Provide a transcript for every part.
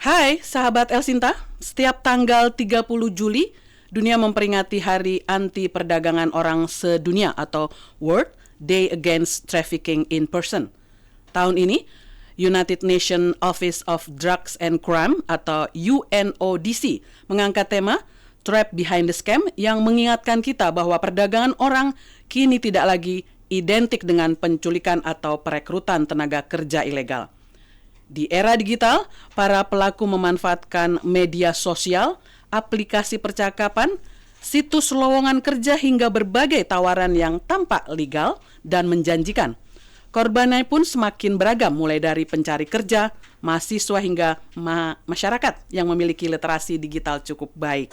Hai sahabat Elsinta, setiap tanggal 30 Juli dunia memperingati Hari Anti Perdagangan Orang Sedunia atau World Day Against Trafficking in Person. Tahun ini, United Nations Office of Drugs and Crime atau UNODC mengangkat tema Trap Behind the Scam yang mengingatkan kita bahwa perdagangan orang kini tidak lagi identik dengan penculikan atau perekrutan tenaga kerja ilegal. Di era digital, para pelaku memanfaatkan media sosial, aplikasi percakapan, situs lowongan kerja hingga berbagai tawaran yang tampak legal dan menjanjikan. Korbannya pun semakin beragam, mulai dari pencari kerja, mahasiswa hingga masyarakat yang memiliki literasi digital cukup baik.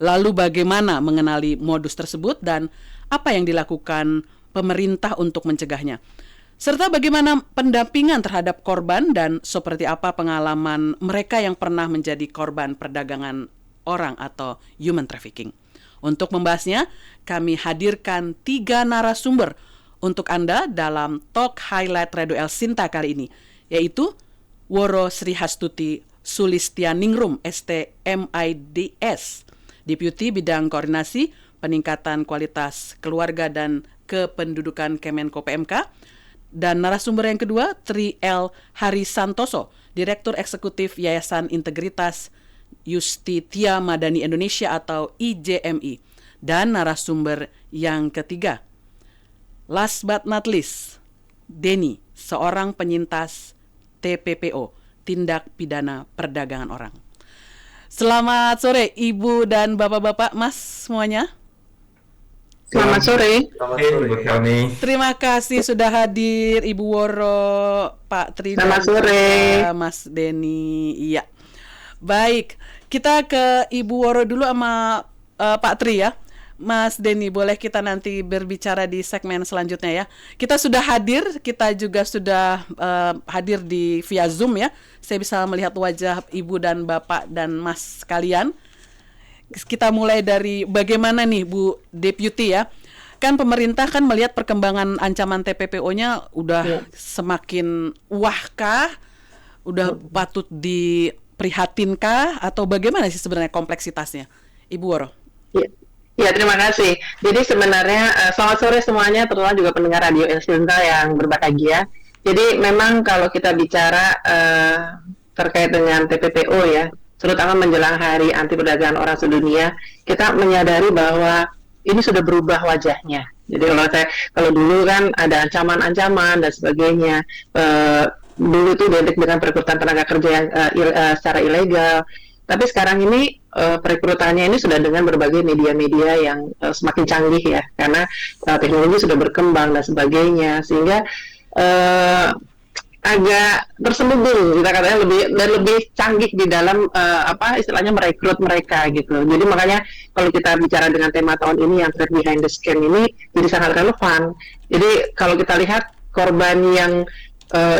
Lalu bagaimana mengenali modus tersebut dan apa yang dilakukan pemerintah untuk mencegahnya? Serta bagaimana pendampingan terhadap korban dan seperti apa pengalaman mereka yang pernah menjadi korban perdagangan orang atau human trafficking. Untuk membahasnya, kami hadirkan 3 narasumber untuk Anda dalam Talk Highlight Radio Elsinta kali ini, yaitu Woro Srihastuti Sulistianingrum, STMIDS, Deputi Bidang Koordinasi Peningkatan Kualitas Keluarga dan Kependudukan Kemenko PMK, dan narasumber yang kedua, Tri L. Harisantoso, Direktur Eksekutif Yayasan Integritas Justitia Madani Indonesia atau IJMI. Dan narasumber yang ketiga, last but not least, Denny, seorang penyintas TPPO, Tindak Pidana Perdagangan Orang. Selamat sore Ibu dan Bapak-bapak, Mas semuanya. Selamat sore. Selamat sore, Bu Kami. Terima kasih sudah hadir Ibu Woro, Pak Tri, Selamat sore, Mas Denny. Iya. Baik, kita ke Ibu Woro dulu sama Pak Tri ya. Mas Denny, boleh kita nanti berbicara di segmen selanjutnya ya. Kita sudah hadir, kita juga sudah hadir di via Zoom ya. Saya bisa melihat wajah Ibu dan Bapak dan Mas kalian. Kita mulai dari bagaimana nih Bu Deputi ya. Kan pemerintah kan melihat perkembangan ancaman TPPO-nya udah semakin wahkah, udah patut diprihatinkah atau bagaimana sih sebenarnya kompleksitasnya? Ibu Woro. Ya, terima kasih. Jadi sebenarnya selamat sore semuanya, terutama juga pendengar Radio Elsinta yang berbahagia. Jadi memang kalau kita bicara terkait dengan TPPO ya, terutama menjelang Hari Anti Perdagangan Orang Sedunia, kita menyadari bahwa ini sudah berubah wajahnya. Jadi kalau dulu kan ada ancaman-ancaman dan sebagainya, dulu itu identik dengan perekrutan tenaga kerja yang secara ilegal. Tapi sekarang ini perekrutannya ini sudah dengan berbagai media-media yang semakin canggih ya, karena teknologi sudah berkembang dan sebagainya, sehingga agak terselubung, kita katanya lebih canggih di dalam istilahnya merekrut mereka gitu. Jadi makanya kalau kita bicara dengan tema tahun ini yang Trap Behind the Scam ini jadi sangat relevan. Jadi kalau kita lihat korban yang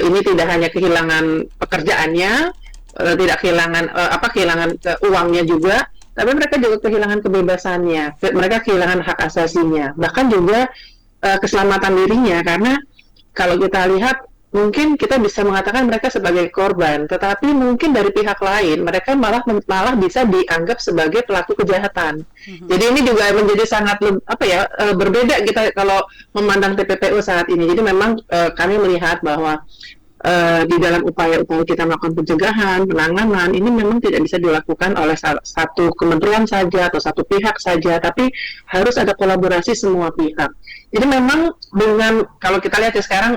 ini tidak hanya kehilangan pekerjaannya, tidak kehilangan uangnya juga, tapi mereka juga kehilangan kebebasannya, mereka kehilangan hak asasinya, bahkan juga keselamatan dirinya, karena kalau kita lihat mungkin kita bisa mengatakan mereka sebagai korban, tetapi mungkin dari pihak lain mereka malah bisa dianggap sebagai pelaku kejahatan. Jadi ini juga menjadi sangat berbeda kita kalau memandang TPPO saat ini. Jadi memang kami melihat bahwa di dalam upaya-upaya kita melakukan pencegahan, penanganan, ini memang tidak bisa dilakukan oleh satu kementerian saja atau satu pihak saja, tapi harus ada kolaborasi semua pihak. Jadi memang dengan, kalau kita lihat ya sekarang,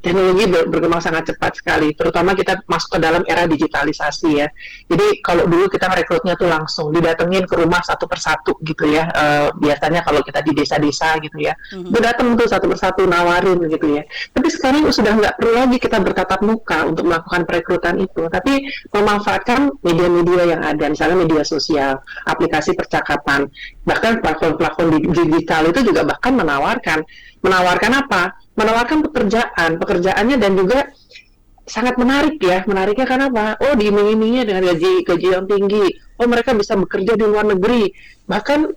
teknologi berkembang sangat cepat sekali, terutama kita masuk ke dalam era digitalisasi ya. Jadi kalau dulu kita rekrutnya tuh langsung didatengin ke rumah satu persatu gitu ya, biasanya kalau kita di desa-desa gitu ya, datang tuh satu persatu nawarin gitu ya. Tapi sekarang sudah nggak perlu lagi kita bertatap muka untuk melakukan perekrutan itu, tapi memanfaatkan media-media yang ada, misalnya media sosial, aplikasi percakapan, bahkan platform-platform digital itu juga bahkan menawarkan apa? Menawarkan pekerjaannya dan juga sangat menarik ya. Menariknya karena apa? Oh, diiming-imingnya dengan gaji yang tinggi. Oh, mereka bisa bekerja di luar negeri. Bahkan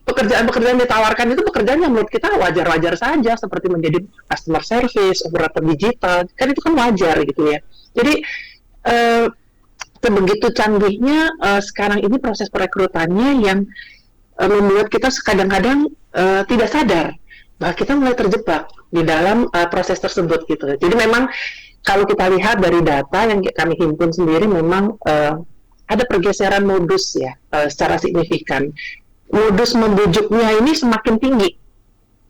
pekerjaan-pekerjaan ditawarkan itu pekerjaan yang menurut kita wajar-wajar saja, seperti menjadi customer service, operator digital. Kan itu kan wajar gitu ya. Jadi eh, sebegitu canggihnya sekarang ini proses perekrutannya yang membuat kita kadang-kadang tidak sadar bahwa kita mulai terjebak di dalam proses tersebut gitu. Jadi memang kalau kita lihat dari data yang kami himpun sendiri, memang ada pergeseran modus ya secara signifikan. Modus membujuknya ini semakin tinggi.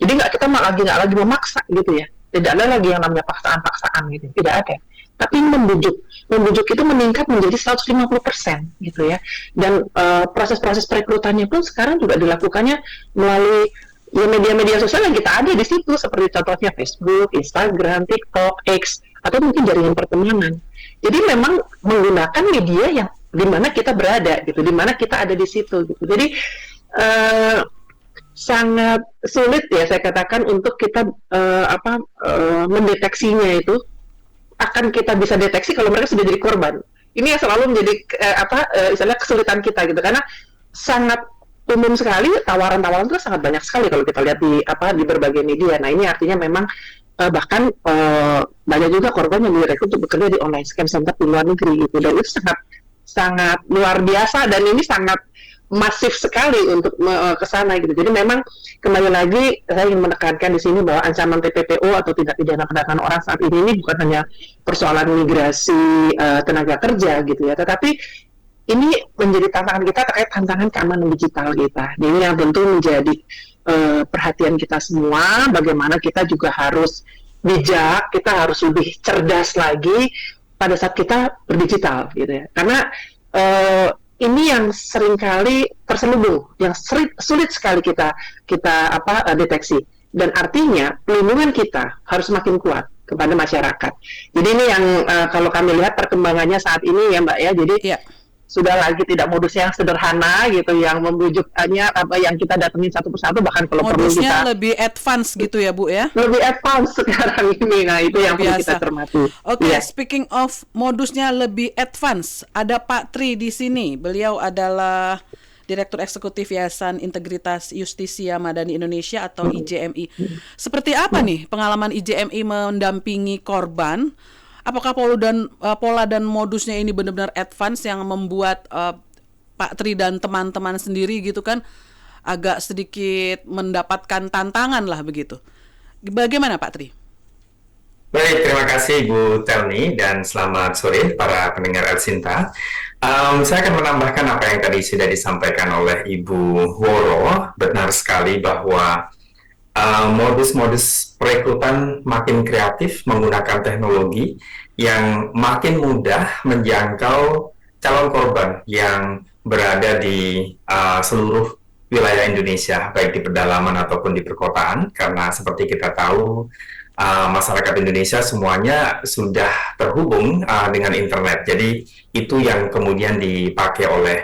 Jadi kita nggak lagi memaksa gitu ya. Tidak ada lagi yang namanya paksaan-paksaan gitu. Tidak ada. Tapi membujuk itu meningkat menjadi 150% gitu ya. Dan proses-proses perekrutannya pun sekarang juga dilakukannya melalui ya media-media sosial yang kita ada di situ, seperti contohnya Facebook, Instagram, TikTok, X, atau mungkin jaringan pertemanan. Jadi memang menggunakan media yang di mana kita berada gitu, di mana kita ada di situ gitu. Jadi sangat sulit ya saya katakan untuk kita mendeteksinya itu. Akan kita bisa deteksi kalau mereka sudah jadi korban. Ini yang selalu menjadi istilahnya kesulitan kita gitu, karena sangat umum sekali, tawaran-tawaran itu sangat banyak sekali kalau kita lihat di berbagai media. Nah ini artinya memang bahkan banyak juga korban yang direkrut untuk bekerja di online scam center di luar negeri gitu, dan itu sangat luar biasa, dan ini sangat masif sekali untuk ke sana gitu. Jadi memang kembali lagi saya ingin menekankan di sini bahwa ancaman TPPO atau tindak pidana perdagangan orang saat ini bukan hanya persoalan migrasi tenaga kerja gitu ya, tetapi ini menjadi tantangan kita terkait tantangan keamanan digital kita. Ini yang tentu menjadi perhatian kita semua, bagaimana kita juga harus bijak, kita harus lebih cerdas lagi pada saat kita berdigital gitu ya. Karena ini yang seringkali terselubung, yang sulit sekali kita deteksi, dan artinya pelindungan kita harus makin kuat kepada masyarakat. Jadi ini yang kalau kami lihat perkembangannya saat ini ya Mbak ya, jadi sudah lagi tidak modus yang sederhana gitu, yang membujuknya yang kita datengin satu persatu, bahkan kalau perlu modusnya kita lebih advance gitu ya Bu ya? Lebih advance sekarang ini, nah itu yang perlu kita cermati. Oke, speaking of modusnya lebih advance, ada Pak Tri di sini. Beliau adalah Direktur Eksekutif Yayasan Integritas Justisia Madani Indonesia atau IJMI. Seperti apa nih pengalaman IJMI mendampingi korban? Apakah pola dan modusnya ini benar-benar advance yang membuat Pak Tri dan teman-teman sendiri gitu kan agak sedikit mendapatkan tantangan lah begitu? Bagaimana Pak Tri? Baik, terima kasih Ibu Telni dan selamat sore para pendengar Elsinta. Saya akan menambahkan apa yang tadi sudah disampaikan oleh Ibu Woro. Benar sekali bahwa modus-modus perekrutan makin kreatif menggunakan teknologi yang makin mudah menjangkau calon korban yang berada di seluruh wilayah Indonesia, baik di pedalaman ataupun di perkotaan, karena seperti kita tahu masyarakat Indonesia semuanya sudah terhubung dengan internet. Jadi itu yang kemudian dipakai oleh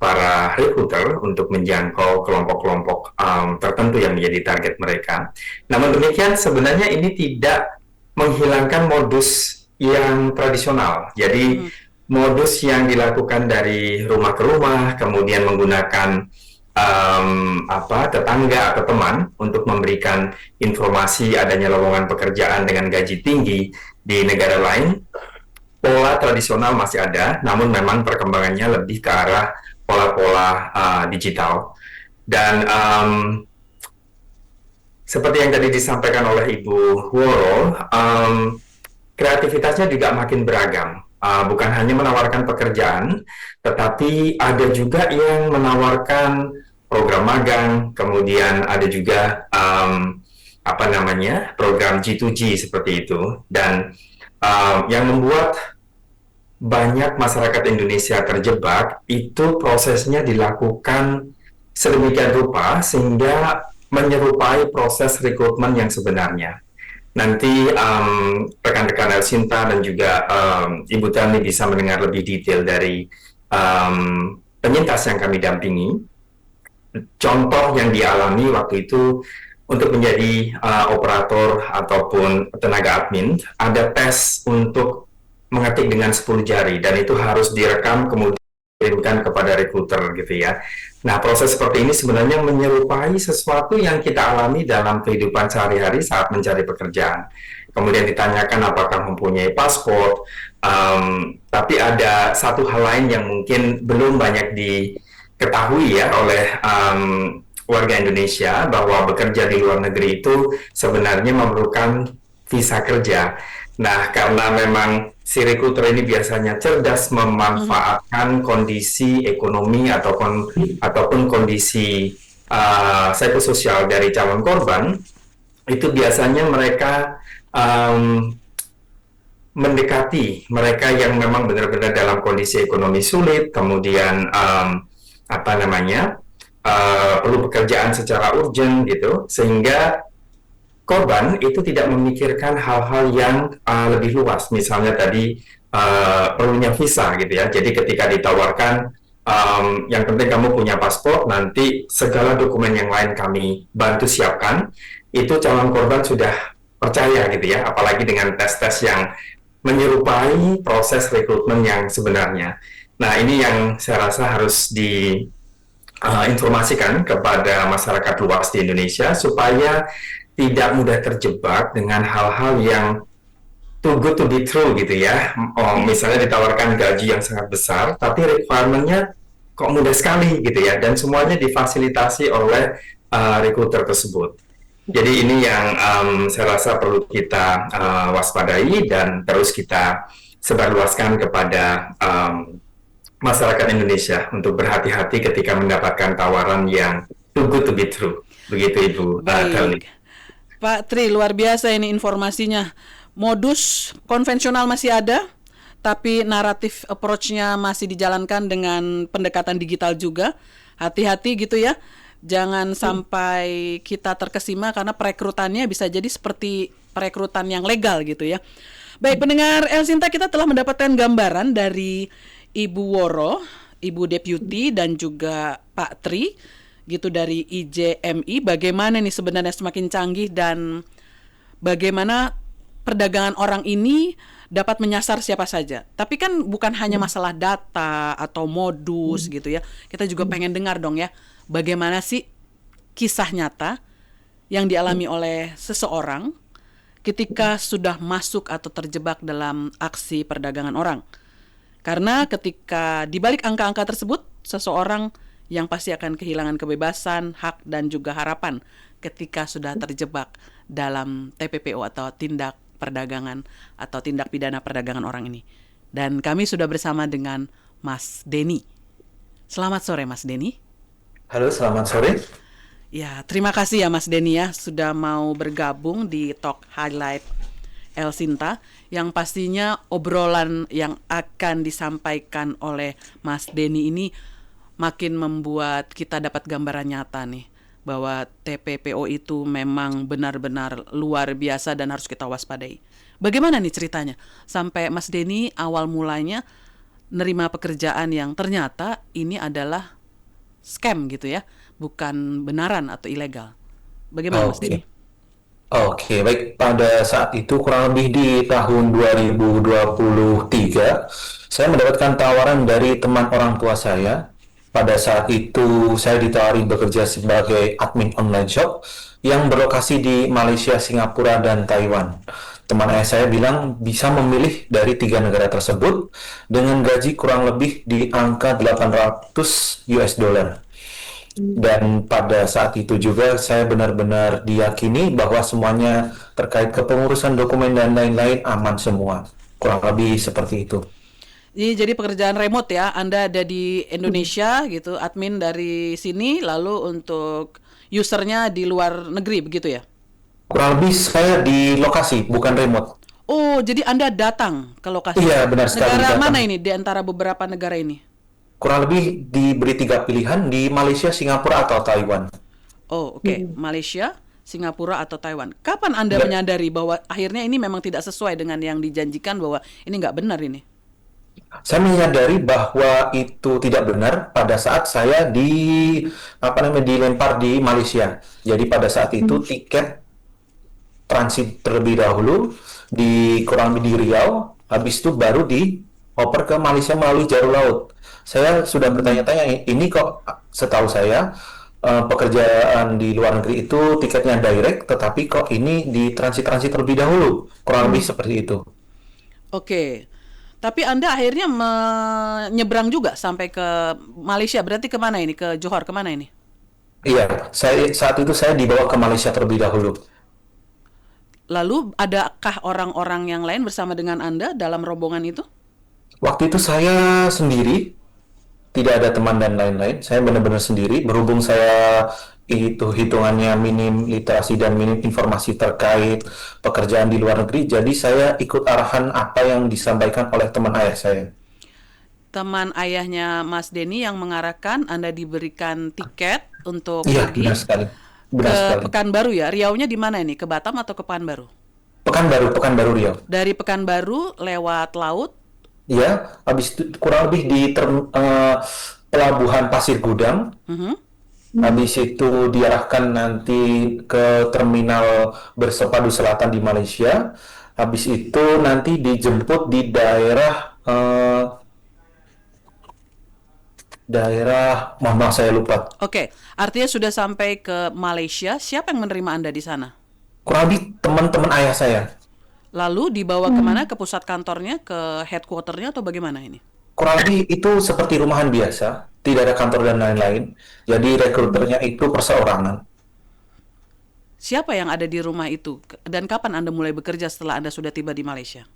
para recruiter untuk menjangkau kelompok-kelompok tertentu yang menjadi target mereka. Namun demikian sebenarnya ini tidak menghilangkan modus yang tradisional. Jadi modus yang dilakukan dari rumah ke rumah, kemudian menggunakan tetangga atau teman untuk memberikan informasi adanya lowongan pekerjaan dengan gaji tinggi di negara lain, pola tradisional masih ada, namun memang perkembangannya lebih ke arah pola-pola digital. Dan seperti yang tadi disampaikan oleh Ibu Woro, kreativitasnya juga makin beragam. Bukan hanya menawarkan pekerjaan, tetapi ada juga yang menawarkan program magang, kemudian ada juga program G2G seperti itu, dan yang membuat banyak masyarakat Indonesia terjebak itu prosesnya dilakukan sedemikian rupa sehingga menyerupai proses rekrutmen yang sebenarnya. Nanti rekan-rekan Elsinta dan juga Ibu Tani bisa mendengar lebih detail dari penyintas yang kami dampingi. Contoh yang dialami waktu itu untuk menjadi operator ataupun tenaga admin, ada tes untuk mengetik dengan 10 jari, dan itu harus direkam kemudian dikirimkan kepada recruiter gitu ya. Nah, proses seperti ini sebenarnya menyerupai sesuatu yang kita alami dalam kehidupan sehari-hari saat mencari pekerjaan. Kemudian ditanyakan apakah mempunyai paspor, Tapi ada satu hal lain yang mungkin belum banyak diketahui ya oleh warga Indonesia, bahwa bekerja di luar negeri itu sebenarnya memerlukan visa kerja. Nah, karena memang si rekruter ini biasanya cerdas memanfaatkan kondisi ekonomi ataupun kondisi psikososial dari calon korban, itu biasanya mereka mendekati mereka yang memang benar-benar dalam kondisi ekonomi sulit, kemudian perlu pekerjaan secara urgent gitu, sehingga korban itu tidak memikirkan hal-hal yang lebih luas, misalnya tadi perlunya visa gitu ya. Jadi ketika ditawarkan yang penting kamu punya paspor, nanti segala dokumen yang lain kami bantu siapkan, itu calon korban sudah percaya gitu ya, apalagi dengan tes-tes yang menyerupai proses rekrutmen yang sebenarnya. Nah, ini yang saya rasa harus diinformasikan kepada masyarakat luas di Indonesia supaya tidak mudah terjebak dengan hal-hal yang too good to be true gitu ya. Misalnya ditawarkan gaji yang sangat besar, tapi requirement-nya kok mudah sekali gitu ya, dan semuanya difasilitasi oleh recruiter tersebut. Jadi ini yang saya rasa perlu kita waspadai dan terus kita sebarluaskan kepada masyarakat Indonesia untuk berhati-hati ketika mendapatkan tawaran yang too good to be true. Begitu Ibu Thelni. Pak Tri, luar biasa ini informasinya. Modus konvensional masih ada, tapi naratif approach-nya masih dijalankan dengan pendekatan digital juga. Hati-hati gitu ya. Jangan sampai kita terkesima karena perekrutannya bisa jadi seperti perekrutan yang legal gitu ya. Baik, pendengar El Sinta, kita telah mendapatkan gambaran dari Ibu Woro, Ibu Deputi, dan juga Pak Tri gitu dari IJMI, bagaimana nih sebenarnya semakin canggih dan bagaimana perdagangan orang ini dapat menyasar siapa saja. Tapi kan bukan hanya masalah data atau modus gitu ya. Kita juga pengen dengar dong ya, bagaimana sih kisah nyata yang dialami oleh seseorang ketika sudah masuk atau terjebak dalam aksi perdagangan orang. Karena ketika dibalik angka-angka tersebut, seseorang yang pasti akan kehilangan kebebasan, hak, dan juga harapan ketika sudah terjebak dalam TPPO atau tindak perdagangan atau tindak pidana perdagangan orang ini. Dan kami sudah bersama dengan Mas Denny. Selamat sore Mas Denny. Halo, selamat sore. Ya, terima kasih ya Mas Denny ya sudah mau bergabung di Talk Highlight El Sinta, yang pastinya obrolan yang akan disampaikan oleh Mas Denny ini makin membuat kita dapat gambaran nyata nih bahwa TPPO itu memang benar-benar luar biasa dan harus kita waspadai. Bagaimana nih ceritanya sampai Mas Denny awal mulanya nerima pekerjaan yang ternyata ini adalah scam gitu ya, bukan benaran atau ilegal. Bagaimana Mas Denny? Oke, baik. Pada saat itu kurang lebih di tahun 2023, saya mendapatkan tawaran dari teman orang tua saya. Pada saat itu saya ditawari bekerja sebagai admin online shop yang berlokasi di Malaysia, Singapura, dan Taiwan. Teman ayah saya bilang bisa memilih dari 3 negara tersebut dengan gaji kurang lebih di angka 800 US dollar. Dan pada saat itu juga saya benar-benar diyakini bahwa semuanya terkait kepengurusan dokumen dan lain-lain aman semua. Kurang lebih seperti itu. Jadi pekerjaan remote ya, Anda ada di Indonesia gitu, admin dari sini, lalu untuk usernya di luar negeri begitu ya? Kurang lebih saya di lokasi, bukan remote. Oh, jadi Anda datang ke lokasi? Iya, benar sekali. Negara datang. mana ini di antara beberapa negara ini? Kurang lebih diberi 3 pilihan di Malaysia, Singapura, atau Taiwan. Oh, oke. Malaysia, Singapura, atau Taiwan. Kapan Anda menyadari bahwa akhirnya ini memang tidak sesuai dengan yang dijanjikan, bahwa ini nggak benar ini? Saya menyadari bahwa itu tidak benar pada saat saya dilempar di Malaysia. Jadi pada saat itu tiket transit terlebih dahulu di kurang lebih di Riau, habis itu baru dioper ke Malaysia melalui jalur laut. Saya sudah bertanya-tanya, ini kok setahu saya pekerjaan di luar negeri itu tiketnya direct, tetapi kok ini di transit terlebih dahulu, kurang lebih seperti itu. Oke. Tapi Anda akhirnya menyeberang juga sampai ke Malaysia. Berarti kemana ini? Ke Johor, kemana ini? Iya, saat itu saya dibawa ke Malaysia terlebih dahulu. Lalu adakah orang-orang yang lain bersama dengan Anda dalam rombongan itu? Waktu itu saya sendiri, tidak ada teman dan lain-lain. Saya benar-benar sendiri. Berhubung saya itu hitungannya minim literasi dan minim informasi terkait pekerjaan di luar negeri, jadi saya ikut arahan apa yang disampaikan oleh teman ayah saya. Teman ayahnya Mas Denny yang mengarahkan Anda diberikan tiket untuk Iya, pergi benar sekali. Benar ke sekali. Pekanbaru ya. Riaunya di mana ini? Ke Batam atau ke Pekanbaru? Pekanbaru Riau. Dari Pekanbaru lewat laut. Ya, habis itu kurang lebih di pelabuhan Pasir Gudang. Mhm. Habis itu diarahkan nanti ke terminal Bersepadu Selatan di Malaysia. Habis itu nanti dijemput di daerah, mohon maaf saya lupa. Oke, artinya sudah sampai ke Malaysia. Siapa yang menerima Anda di sana? Kurang lebih teman-teman ayah saya. Lalu dibawa kemana? Ke pusat kantornya, ke headquarternya atau bagaimana ini? Kurang lebih itu seperti rumahan biasa, tidak ada kantor dan lain-lain. Jadi rekruternya itu perseorangan. Siapa yang ada di rumah itu? Dan kapan Anda mulai bekerja setelah Anda sudah tiba di Malaysia?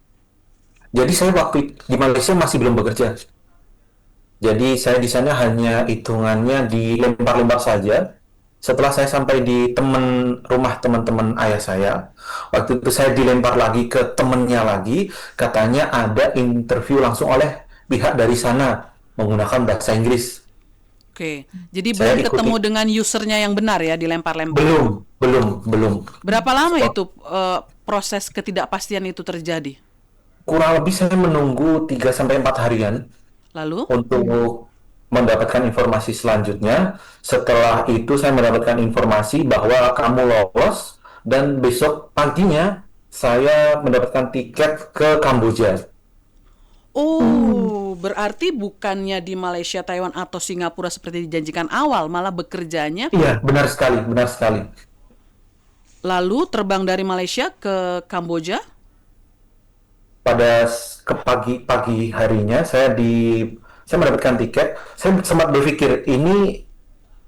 Jadi saya waktu di Malaysia masih belum bekerja. Jadi saya di sana hanya hitungannya dilempar-lempar saja. Setelah saya sampai di rumah teman-teman ayah saya, waktu itu saya dilempar lagi ke temennya lagi, katanya ada interview langsung oleh pihak dari sana menggunakan bahasa Inggris. Oke, jadi Saya belum ikuti. ketemu dengan usernya yang benar ya, dilempar-lempar. Belum. Berapa lama itu proses ketidakpastian itu terjadi? Kurang lebih saya menunggu 3 sampai 4 harian Lalu? untuk mendapatkan informasi selanjutnya. Setelah itu saya mendapatkan informasi bahwa kamu lolos dan besok paginya saya mendapatkan tiket ke Kamboja. Oh, berarti bukannya di Malaysia, Taiwan, atau Singapura seperti dijanjikan awal, malah bekerjanya. Iya, benar sekali. Lalu terbang dari Malaysia ke Kamboja. Pada pagi harinya saya mendapatkan tiket. Saya sempat berpikir ini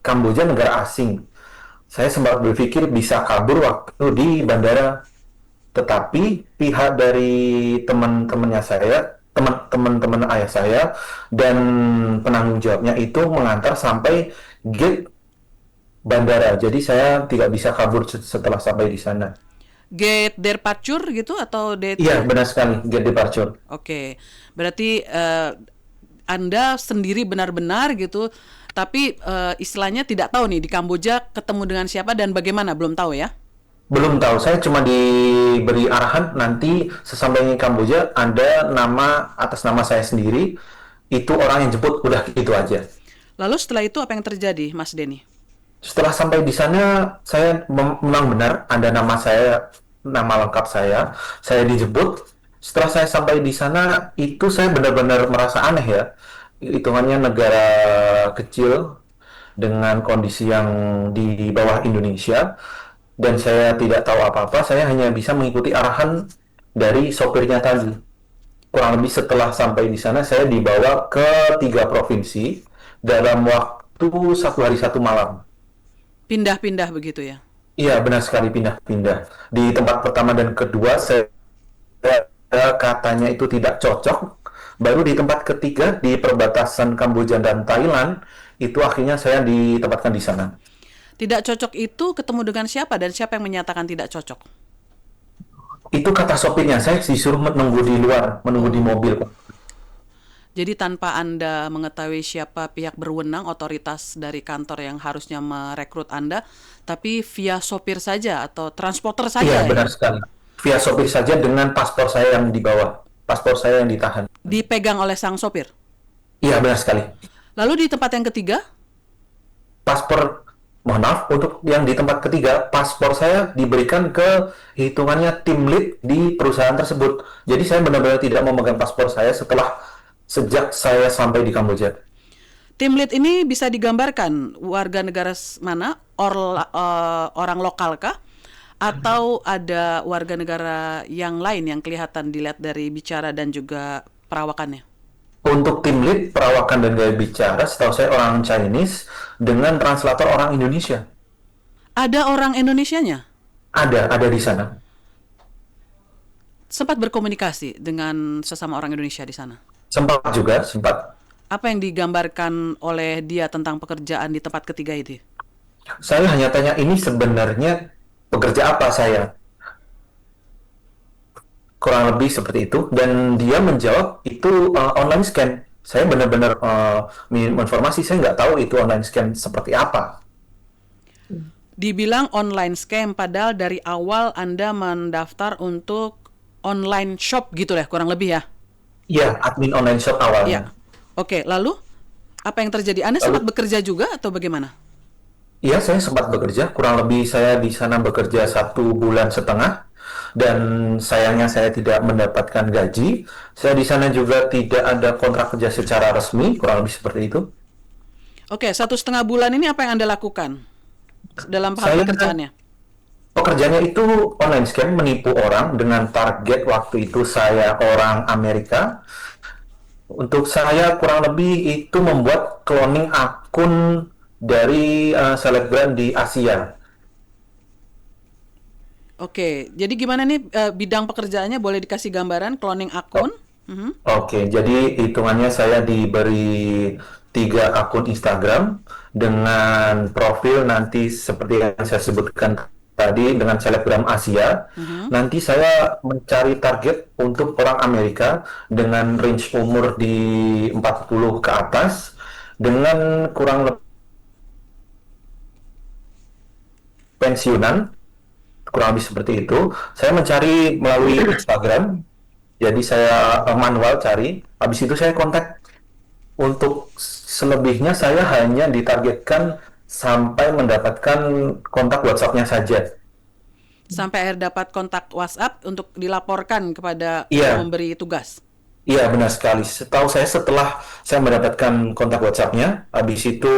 Kamboja negara asing. Saya sempat berpikir bisa kabur waktu di bandara. Tetapi pihak dari teman-temannya saya, teman-teman ayah saya dan penanggung jawabnya itu mengantar sampai gate bandara. Jadi saya tidak bisa kabur setelah sampai di sana. Gate departure gitu atau gate? Iya, benar sekali, gate departure. Oke, berarti Anda sendiri benar-benar gitu, tapi istilahnya tidak tahu nih di Kamboja ketemu dengan siapa dan bagaimana, belum tahu ya? Belum tahu, saya cuma diberi arahan nanti sesampainya di Kamboja ada nama atas nama saya sendiri, itu orang yang jemput, udah gitu aja. Lalu setelah itu apa yang terjadi, Mas Denny? Setelah sampai di sana, saya memang benar ada nama saya, nama lengkap saya dijemput. Setelah saya sampai di sana, itu saya benar-benar merasa aneh ya. Hitungannya negara kecil dengan kondisi yang di bawah Indonesia, dan saya tidak tahu apa-apa, saya hanya bisa mengikuti arahan dari sopirnya tadi. Kurang lebih setelah sampai di sana, saya dibawa ke 3 provinsi dalam waktu 1 hari 1 malam. Pindah-pindah begitu ya? Iya, benar sekali pindah-pindah. Di tempat pertama dan kedua, saya katanya itu tidak cocok. Baru di tempat ketiga, di perbatasan Kamboja dan Thailand, itu akhirnya saya ditempatkan di sana. Tidak cocok itu ketemu dengan siapa dan siapa yang menyatakan tidak cocok? Itu kata sopirnya, saya disuruh menunggu di luar, menunggu di mobil. Jadi tanpa Anda mengetahui siapa pihak berwenang, otoritas dari kantor yang harusnya merekrut Anda, tapi via sopir saja atau transporter saja Iya, ya? benar sekali. Via sopir saja dengan paspor saya yang dibawa. Paspor saya yang ditahan. Dipegang oleh sang sopir. Iya, benar sekali. Lalu di tempat yang ketiga, Mohon maaf, untuk yang di tempat ketiga, paspor saya diberikan ke hitungannya tim lead di perusahaan tersebut. Jadi saya benar-benar tidak memegang paspor saya sejak saya sampai di Kamboja. tim lead ini bisa digambarkan warga negara mana? Orang lokal kah? Atau ada warga negara yang lain yang kelihatan dilihat dari bicara dan juga perawakannya? Untuk tim lead perawakan dan gaya bicara, setahu saya orang Chinese dengan translator orang Indonesia. Ada orang Indonesianya? Ada di sana. Sempat berkomunikasi dengan sesama orang Indonesia di sana? Sempat. Apa yang digambarkan oleh dia tentang pekerjaan di tempat ketiga itu? Saya hanya tanya, ini sebenarnya pekerja apa saya? Kurang lebih seperti itu, dan dia menjawab itu online scam. Saya benar-benar minimum informasi, saya nggak tahu itu online scam seperti apa. Dibilang online scam, padahal dari awal Anda mendaftar untuk online shop gitu lah, kurang lebih ya? Iya, admin online shop Iya. awalnya. Oke, lalu apa yang terjadi? Anda sempat bekerja juga atau bagaimana? Iya, saya sempat bekerja, kurang lebih saya di sana bekerja 1,5 bulan, dan sayangnya saya tidak mendapatkan gaji. Saya di sana juga tidak ada kontrak kerja secara resmi, kurang lebih seperti itu. Oke, 1,5 bulan ini apa yang Anda lakukan dalam hal Saya pekerjaannya? Pekerjaannya itu online scam, menipu orang dengan target waktu itu saya orang Amerika. Untuk saya kurang lebih itu membuat cloning akun dari selebgram di Asia. Oke, jadi gimana nih bidang pekerjaannya? Boleh dikasih gambaran cloning akun? Mhm. Oke, jadi hitungannya saya diberi 3 akun Instagram dengan profil nanti seperti yang saya sebutkan tadi dengan selebgram Asia. Nanti saya mencari target untuk orang Amerika dengan range umur di 40 ke atas dengan kurang lebih pensiunan, kurang lebih seperti itu. Saya mencari melalui Instagram, jadi saya manual cari, habis itu saya kontak. Untuk selebihnya saya hanya ditargetkan sampai mendapatkan kontak WhatsApp-nya saja. Sampai akhir dapat kontak WhatsApp untuk dilaporkan kepada Iya. yang memberi tugas. Iya, benar sekali. Setahu saya setelah saya mendapatkan kontak WhatsApp-nya, habis itu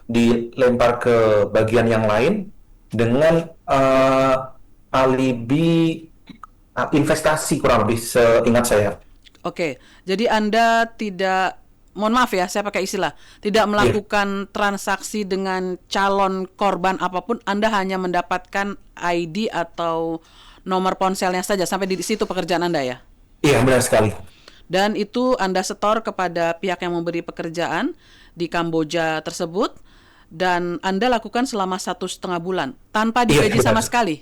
dilempar ke bagian yang lain dengan alibi investasi kurang lebih seingat saya. Oke, jadi Anda tidak, mohon maaf ya, saya pakai istilah, tidak melakukan transaksi dengan calon korban apapun, Anda hanya mendapatkan ID atau nomor ponselnya saja, sampai di situ pekerjaan Anda ya? Iya, benar sekali. Dan itu Anda setor kepada pihak yang memberi pekerjaan di Kamboja tersebut, dan Anda lakukan selama 1,5 bulan, tanpa Iya, digaji sama benar. sekali.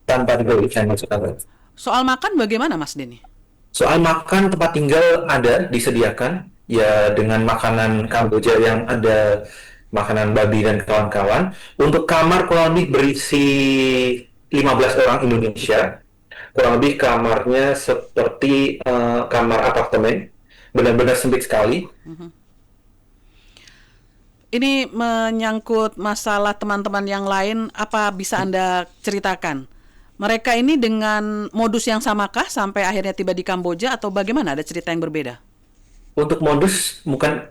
Tanpa digaji sama sekali. Soal makan bagaimana Mas Denny? Soal makan, tempat tinggal ada disediakan ya dengan makanan Kamboja yang ada makanan babi dan kawan-kawan. Untuk kamar kurang lebih berisi 15 orang Indonesia. Kurang lebih kamarnya seperti kamar apartemen, benar-benar sempit sekali. Ini menyangkut masalah teman-teman yang lain, apa bisa Anda ceritakan? Mereka ini dengan modus yang samakah sampai akhirnya tiba di Kamboja atau bagaimana? Ada cerita yang berbeda? Untuk modus mungkin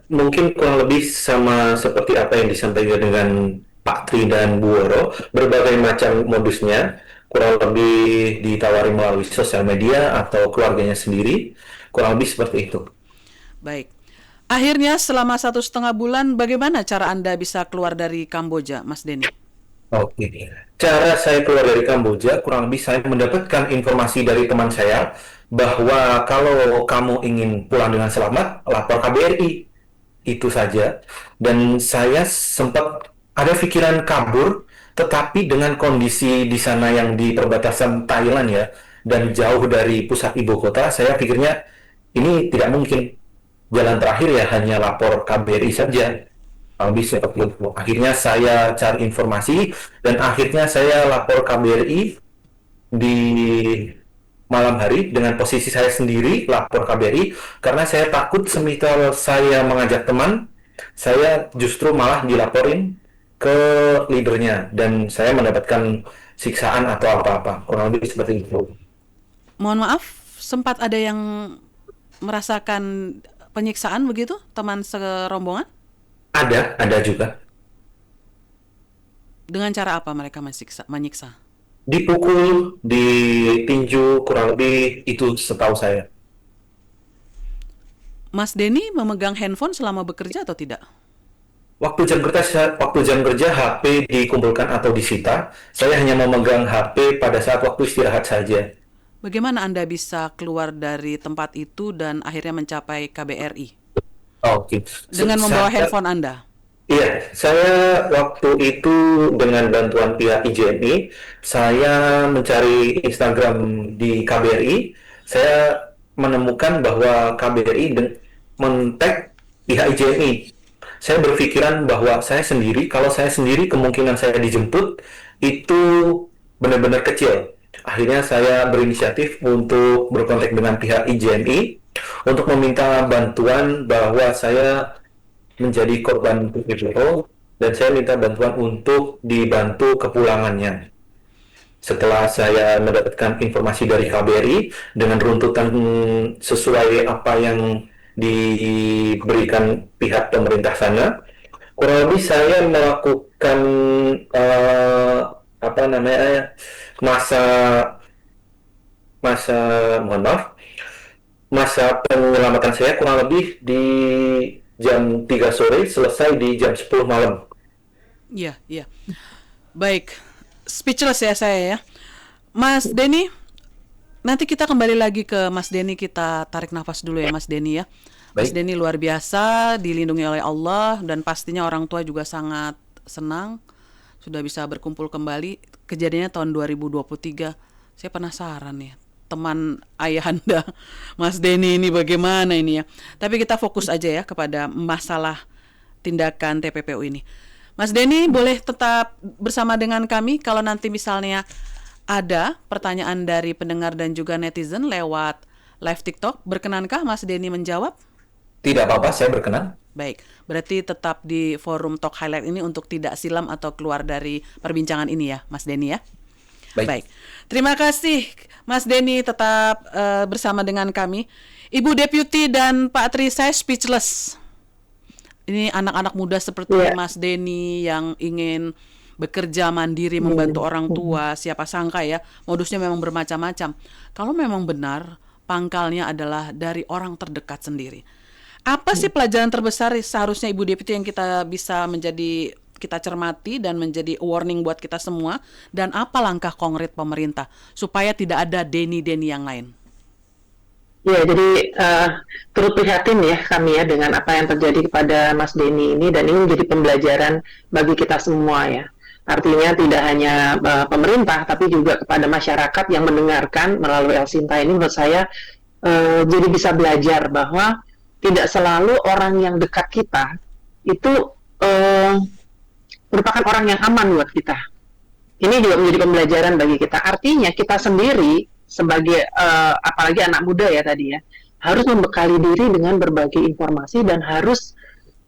kurang lebih sama seperti apa yang disampaikan dengan Pak Tri dan Bu Woro, berbagai macam modusnya, kurang lebih ditawari melalui sosial media atau keluarganya sendiri, kurang lebih seperti itu. Baik. Akhirnya selama 1,5 bulan, bagaimana cara Anda bisa keluar dari Kamboja, Mas Denny? Oke, cara saya keluar dari Kamboja, kurang lebih saya mendapatkan informasi dari teman saya bahwa kalau kamu ingin pulang dengan selamat, lapor KBRI. Itu saja. Dan saya sempat ada pikiran kabur, tetapi dengan kondisi di sana yang di perbatasan Thailand ya, dan jauh dari pusat ibu kota, saya pikirnya ini tidak mungkin. Jalan terakhir ya hanya lapor KBRI saja. Bisa seperti itu. Akhirnya saya cari informasi dan akhirnya saya lapor KBRI di malam hari dengan posisi saya sendiri lapor KBRI karena saya takut semisal saya mengajak teman, saya justru malah dilaporin ke leadernya dan saya mendapatkan siksaan atau apa-apa. Kurang lebih seperti itu. Mohon maaf, sempat ada yang merasakan penyiksaan begitu, teman serombongan? Ada juga. Dengan cara apa mereka menyiksa? Dipukul, ditinju, kurang lebih itu setahu saya. Mas Denny memegang handphone selama bekerja atau tidak? Waktu jam kerja HP dikumpulkan atau disita. Saya hanya memegang HP pada saat waktu istirahat saja. Bagaimana Anda bisa keluar dari tempat itu dan akhirnya mencapai KBRI? Oke. Dengan membawa handphone Anda? Iya, saya waktu itu dengan bantuan pihak IJMI, saya mencari Instagram di KBRI. Saya menemukan bahwa KBRI men-tag pihak IJMI. Saya berpikiran bahwa kalau saya sendiri kemungkinan saya dijemput itu benar-benar kecil. Akhirnya saya berinisiatif untuk berkontak dengan pihak IJMI untuk meminta bantuan bahwa saya menjadi korban PPO dan saya minta bantuan untuk dibantu kepulangannya. Setelah saya mendapatkan informasi dari KBRI dengan runtutan sesuai apa yang diberikan pihak pemerintah sana, kurang lebih saya melakukan masa mohon maaf masa penyelamatan saya kurang lebih di jam 3 sore, selesai di jam 10 malam. Iya, iya. Baik, speechless ya saya ya. Mas Denny, nanti kita kembali lagi ke Mas Denny, kita tarik nafas dulu ya Mas Denny ya. Mas Baik. Denny luar biasa, dilindungi oleh Allah dan pastinya orang tua juga sangat senang sudah bisa berkumpul kembali. Kejadiannya tahun 2023. Saya penasaran nih, teman ayahanda Mas Denny ini bagaimana ini ya. Tapi kita fokus aja ya kepada masalah tindakan TPPU ini. Mas Denny boleh tetap bersama dengan kami kalau nanti misalnya ada pertanyaan dari pendengar dan juga netizen lewat live TikTok. Berkenankah Mas Denny menjawab? Tidak apa-apa, saya berkenan. Baik, berarti tetap di forum Talk Highlight ini untuk tidak silam atau keluar dari perbincangan ini ya Mas Denny ya. Baik. Terima kasih Mas Denny, tetap bersama dengan kami. Ibu Deputi dan Pak Tri, saya speechless. Ini anak-anak muda seperti Mas Denny yang ingin bekerja mandiri, membantu orang tua. Siapa sangka ya, modusnya memang bermacam-macam. Kalau memang benar, pangkalnya adalah dari orang terdekat sendiri. Apa sih pelajaran terbesar seharusnya Ibu Deputi yang kita cermati dan menjadi warning buat kita semua, dan apa langkah konkret pemerintah supaya tidak ada Denny yang lain? Ya, jadi turut prihatin ya kami ya dengan apa yang terjadi kepada Mas Denny ini, dan ini menjadi pembelajaran bagi kita semua ya. Artinya tidak hanya pemerintah tapi juga kepada masyarakat yang mendengarkan melalui El Sinta ini, menurut saya jadi bisa belajar bahwa tidak selalu orang yang dekat kita itu merupakan orang yang aman buat kita. Ini juga menjadi pembelajaran bagi kita. Artinya kita sendiri sebagai apalagi anak muda ya tadi ya, harus membekali diri dengan berbagai informasi dan harus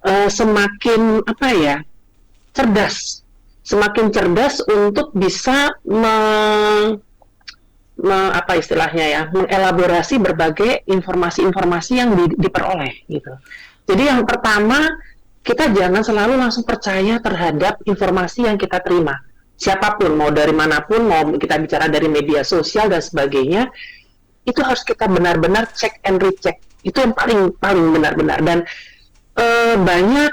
semakin cerdas untuk bisa mengelaborasi berbagai informasi-informasi yang diperoleh gitu. Jadi yang pertama, kita jangan selalu langsung percaya terhadap informasi yang kita terima. Siapapun, mau dari manapun, mau kita bicara dari media sosial dan sebagainya, itu harus kita benar-benar check and recheck. Itu yang paling benar-benar. Dan banyak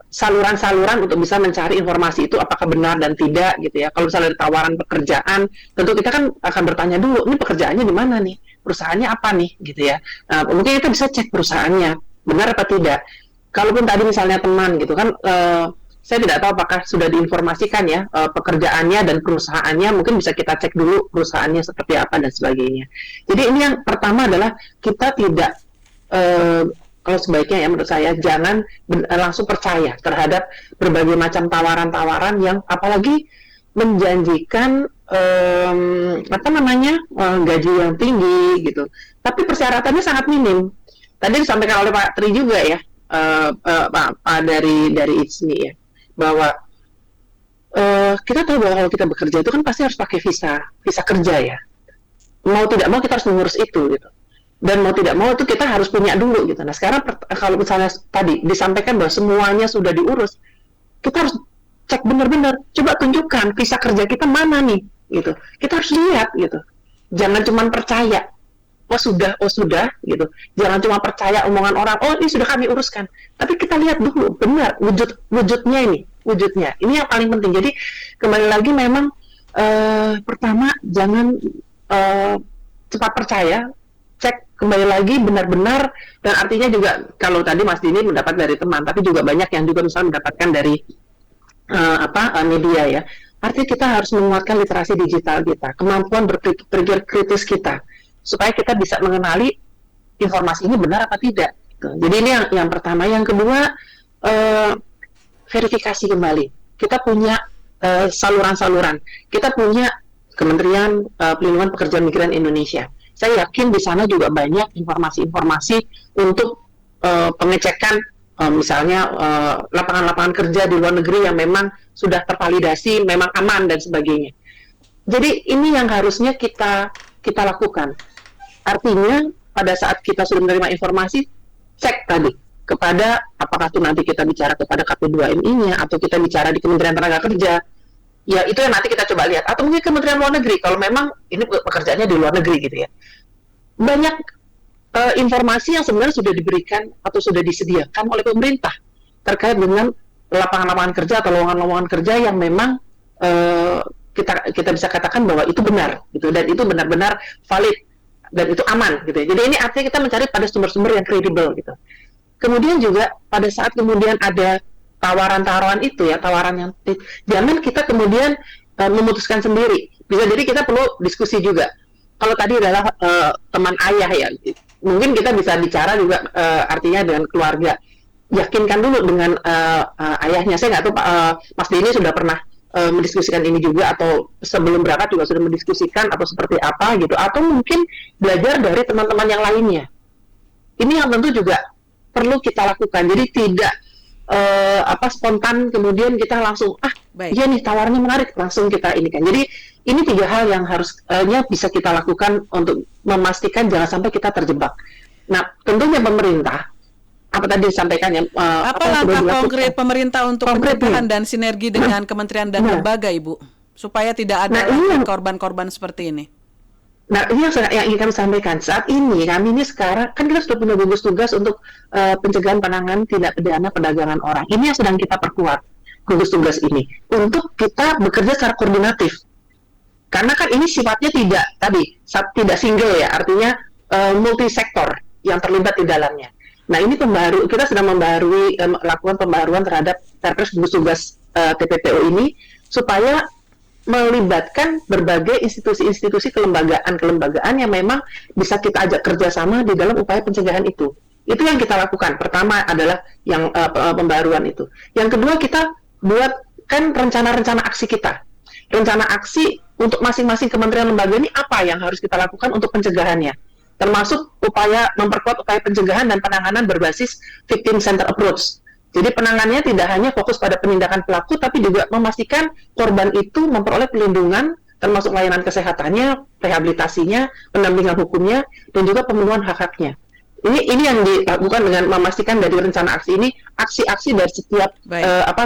saluran-saluran untuk bisa mencari informasi itu apakah benar dan tidak gitu ya. Kalau misalnya ada tawaran pekerjaan, tentu kita kan akan bertanya dulu, ini pekerjaannya di mana nih, perusahaannya apa nih gitu ya. Mungkin kita bisa cek perusahaannya benar apa tidak. Kalaupun tadi misalnya teman gitu kan, saya tidak tahu apakah sudah diinformasikan ya pekerjaannya dan perusahaannya, mungkin bisa kita cek dulu perusahaannya seperti apa dan sebagainya. Jadi ini yang pertama adalah kita tidak kalau sebaiknya ya menurut saya jangan langsung percaya terhadap berbagai macam tawaran-tawaran yang apalagi menjanjikan gaji yang tinggi gitu. Tapi persyaratannya sangat minim. Tadi disampaikan oleh Pak Tri juga ya, Pak dari ICMI ya, bahwa kita tahu bahwa kalau kita bekerja itu kan pasti harus pakai visa kerja ya. Mau tidak mau kita harus mengurus itu gitu. Dan mau tidak mau itu kita harus punya dulu gitu. Nah sekarang kalau misalnya tadi disampaikan bahwa semuanya sudah diurus, kita harus cek benar-benar. Coba tunjukkan visa kerja kita mana nih gitu. Kita harus lihat gitu. Jangan cuma percaya. oh sudah gitu. Jangan cuma percaya omongan orang, oh ini sudah kami uruskan. Tapi kita lihat dulu benar wujudnya. Ini yang paling penting. Jadi kembali lagi memang pertama jangan cepat percaya, cek kembali lagi benar-benar, dan artinya juga kalau tadi Mas Dini mendapat dari teman, tapi juga banyak yang juga misalnya mendapatkan dari media ya. Artinya kita harus menguatkan literasi digital kita, kemampuan berpikir kritis kita, supaya kita bisa mengenali informasi ini benar apa tidak. Gitu. Jadi ini yang pertama. Yang kedua, verifikasi kembali. Kita punya saluran-saluran. Kita punya Kementerian Pelindungan Pekerja Migran Indonesia. Saya yakin di sana juga banyak informasi-informasi untuk pengecekan misalnya lapangan-lapangan kerja di luar negeri yang memang sudah tervalidasi, memang aman dan sebagainya. Jadi ini yang harusnya kita lakukan. Artinya pada saat kita sudah menerima informasi, cek tadi kepada apakah itu nanti kita bicara kepada KP2MI-nya atau kita bicara di Kementerian Tenaga Kerja. Ya itu yang nanti kita coba lihat. Atau mungkin Kementerian Luar Negeri kalau memang ini pekerjaannya di luar negeri gitu ya. Banyak informasi yang sebenarnya sudah diberikan atau sudah disediakan oleh pemerintah terkait dengan lapangan-lapangan kerja atau lowongan-lowongan kerja yang memang kita bisa katakan bahwa itu benar gitu, dan itu benar-benar valid dan itu aman gitu ya. Jadi ini artinya kita mencari pada sumber-sumber yang kredibel gitu. Kemudian juga pada saat kemudian ada tawaran-tawaran itu ya, tawaran yang jangan kita kemudian memutuskan sendiri. Bisa jadi kita perlu diskusi juga. Kalau tadi adalah teman ayah ya, mungkin kita bisa bicara juga artinya dengan keluarga. Yakinkan dulu dengan ayahnya. Saya nggak tahu Mas Dini sudah pernah mendiskusikan ini juga, atau sebelum berangkat juga sudah mendiskusikan atau seperti apa gitu, atau mungkin belajar dari teman-teman yang lainnya. Ini yang tentu juga perlu kita lakukan. Jadi tidak spontan kemudian kita langsung iya nih tawarannya menarik, langsung kita ini kan. Jadi ini 3 hal yang harusnya bisa kita lakukan untuk memastikan jangan sampai kita terjebak. Nah, tentunya pemerintah apa tadi disampaikan ya, apa langkah konkret pemerintah untuk pencegahan dan sinergi dengan kementerian dan lembaga, Ibu, supaya tidak ada korban-korban seperti ini? Nah, ini yang ingin kami sampaikan. Saat ini kami ini sekarang kan kita sudah punya gugus tugas untuk pencegahan penanganan tindak pidana perdagangan orang. Ini yang sedang kita perkuat, gugus tugas ini, untuk kita bekerja secara koordinatif. Karena kan ini sifatnya tidak single ya, artinya multi sektor yang terlibat di dalamnya. Nah, ini kita sedang lakukan pembaruan terhadap Perpres gugus tugas TPPO ini supaya melibatkan berbagai institusi-institusi kelembagaan yang memang bisa kita ajak kerjasama di dalam upaya pencegahan itu. Itu yang kita lakukan. Pertama adalah yang pembaruan itu. Yang kedua, kita buatkan rencana-rencana aksi kita. Rencana aksi untuk masing-masing kementerian lembaga ini apa yang harus kita lakukan untuk pencegahannya. Termasuk memperkuat upaya pencegahan dan penanganan berbasis victim center approach. Jadi penanganannya tidak hanya fokus pada penindakan pelaku, tapi juga memastikan korban itu memperoleh perlindungan, termasuk layanan kesehatannya, rehabilitasinya, pendampingan hukumnya, dan juga pemenuhan hak-haknya. Ini yang dilakukan dengan memastikan dari rencana aksi ini, aksi-aksi dari setiap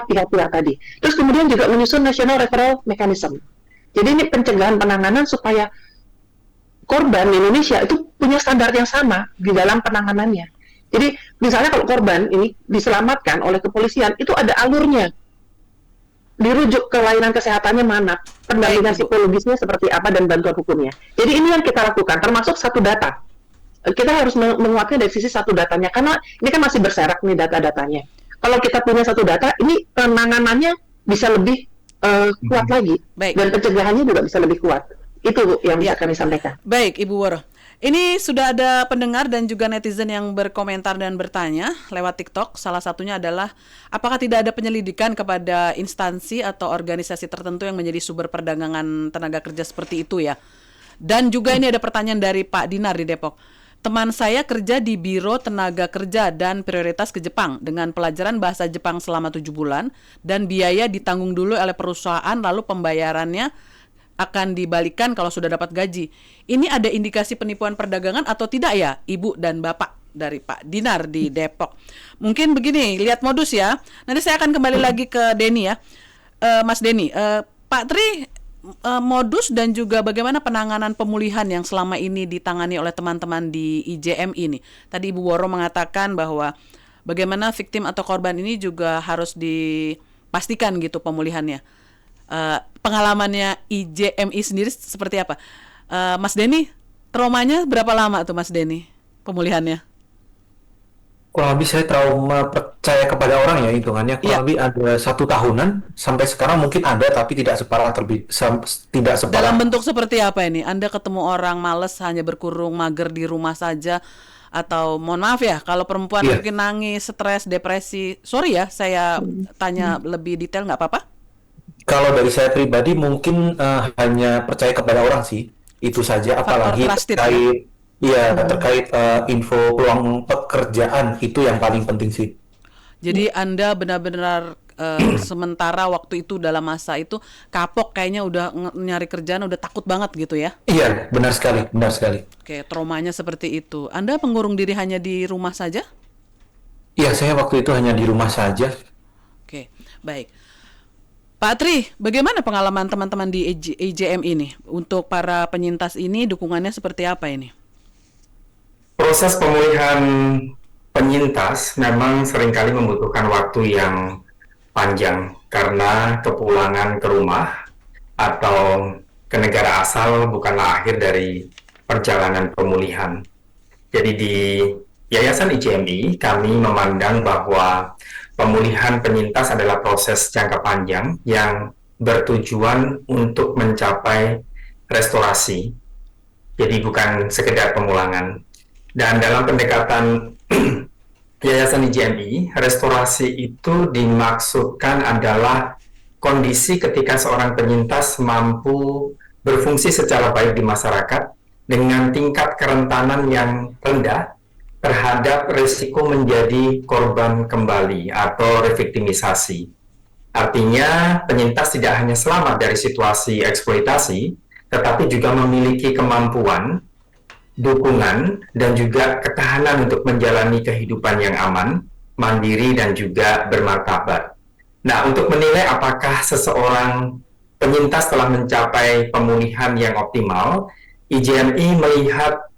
pihak-pihak tadi. Terus kemudian juga menyusun National Referral Mechanism. Jadi ini pencegahan penanganan supaya korban di Indonesia itu punya standar yang sama di dalam penanganannya. Jadi misalnya kalau korban ini diselamatkan oleh kepolisian, itu ada alurnya. Dirujuk ke layanan kesehatannya mana, pendampingan psikologisnya seperti apa, dan bantuan hukumnya. Jadi ini yang kita lakukan, termasuk satu data. Kita harus menguatkan dari sisi satu datanya, karena ini kan masih berserak nih data-datanya. Kalau kita punya satu data, ini penanganannya bisa lebih kuat lagi. Baik. Dan pencegahannya juga bisa lebih kuat. Itu yang bisa kami sampaikan. Baik, Ibu Woro. Ini sudah ada pendengar dan juga netizen yang berkomentar dan bertanya lewat TikTok. Salah satunya adalah, apakah tidak ada penyelidikan kepada instansi atau organisasi tertentu yang menjadi sumber perdagangan tenaga kerja seperti itu ya? Dan juga ini ada pertanyaan dari Pak Dinar di Depok. Teman saya kerja di Biro Tenaga Kerja dan prioritas ke Jepang dengan pelajaran bahasa Jepang selama 7 bulan dan biaya ditanggung dulu oleh perusahaan, lalu pembayarannya akan dibalikan kalau sudah dapat gaji. Ini ada indikasi penipuan perdagangan atau tidak ya, Ibu dan Bapak? Dari Pak Dinar di Depok. Mungkin begini, lihat modus ya. Nanti saya akan kembali lagi ke Denny ya. Mas Denny, Pak Tri modus dan juga bagaimana penanganan pemulihan yang selama ini ditangani oleh teman-teman di IJM ini. Tadi Ibu Woro mengatakan bahwa bagaimana victim atau korban ini juga harus dipastikan gitu pemulihannya. Pengalamannya IJMI sendiri seperti apa? Mas Denny, traumanya berapa lama tuh Mas Denny pemulihannya? Kurang lebih saya trauma percaya kepada orang ya hitungannya kurang lebih ada 1 tahunan sampai sekarang mungkin ada tapi tidak separah tidak separah. Dalam bentuk seperti apa ini? Anda ketemu orang males hanya berkurung mager di rumah saja atau mohon maaf ya kalau perempuan mungkin nangis, stres, depresi. Sorry ya saya tanya lebih detail nggak apa-apa? Kalau dari saya pribadi mungkin hanya percaya kepada orang sih itu saja apalagi terkait terkait info peluang pekerjaan itu yang paling penting sih. Jadi Anda benar-benar sementara waktu itu dalam masa itu kapok kayaknya udah nyari kerjaan udah takut banget gitu ya? Iya, benar sekali, benar sekali. Oke, traumanya seperti itu. Anda mengurung diri hanya di rumah saja? Iya, saya waktu itu hanya di rumah saja. Oke, baik. Pak Tri, bagaimana pengalaman teman-teman di IJM ini? Untuk para penyintas ini dukungannya seperti apa ini? Proses pemulihan penyintas memang seringkali membutuhkan waktu yang panjang karena kepulangan ke rumah atau ke negara asal bukanlah akhir dari perjalanan pemulihan. Jadi di Yayasan IJMI kami memandang bahwa pemulihan penyintas adalah proses jangka panjang yang bertujuan untuk mencapai restorasi. Jadi bukan sekedar pemulangan. Dan dalam pendekatan Yayasan IJMI, restorasi itu dimaksudkan adalah kondisi ketika seorang penyintas mampu berfungsi secara baik di masyarakat dengan tingkat kerentanan yang rendah terhadap risiko menjadi korban kembali atau reviktimisasi. Artinya, penyintas tidak hanya selamat dari situasi eksploitasi, tetapi juga memiliki kemampuan dukungan dan juga ketahanan untuk menjalani kehidupan yang aman, mandiri, dan juga bermartabat. Nah, untuk menilai apakah seseorang penyintas telah mencapai pemulihan yang optimal, IJMI melihat